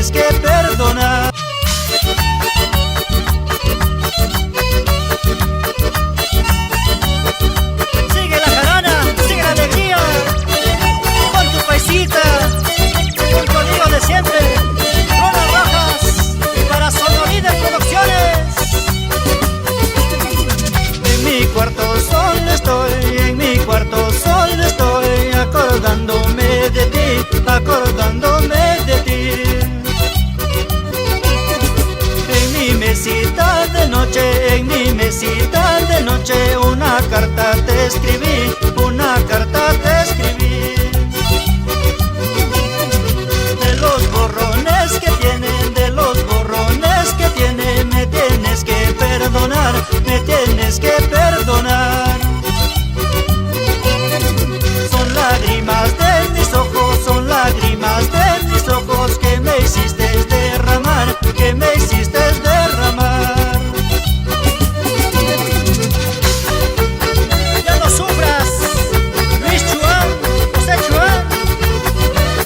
tienes que perdonar. Sigue la jarana, sigue la alegría, con tu paisita, con tu amigo de siempre, Ronald Rojas, y para Sonoride Producciones. En mi cuarto solo estoy, en mi cuarto solo estoy, acordándome de ti, acordándome de ti. En mi mesita de noche, en mi mesita de noche, una carta te escribí, una carta te escribí. De los borrones que tiene, de los borrones que tiene, me tienes que perdonar, me tienes que perdonar. Son lágrimas de mis ojos, son lágrimas de mis ojos que me hiciste derramar, que me hiciste derramar. Ya no sufras, Luis Chuan, José Chuan,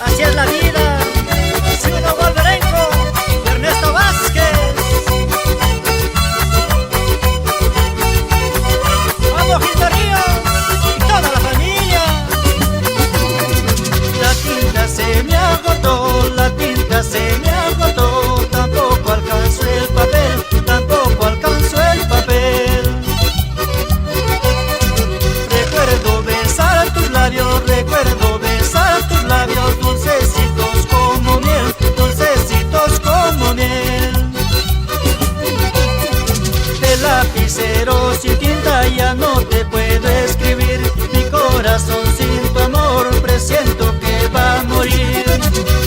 así es la vida. Ciudad Wolverenco, Ernesto Vázquez. Vamos Gilberto y toda la familia. La tinta se me agotó, la tinta se me agotó, tampoco alcanzó el papel, tampoco alcanzó el papel. Recuerdo besar tus labios, recuerdo besar tus labios, dulcecitos como miel, dulcecitos como miel. El lapicero sin tinta ya no te puedo escribir, mi corazón sin tu amor presiento que va a morir.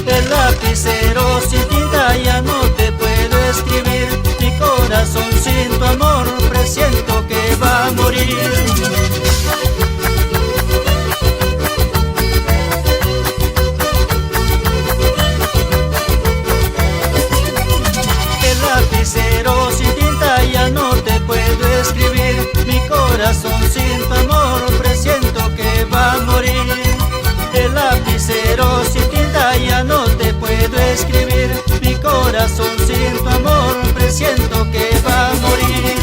El lapicero sin tinta ya no te puedo escribir, mi corazón sin tu amor presiento que va a morir. El lapicero sin tinta ya no te puedo escribir, mi corazón sin tu amor presiento que va a morir. El lapicero sin tinta ya no te puedo escribir, mi corazón sin tu amor presiento que va a morir.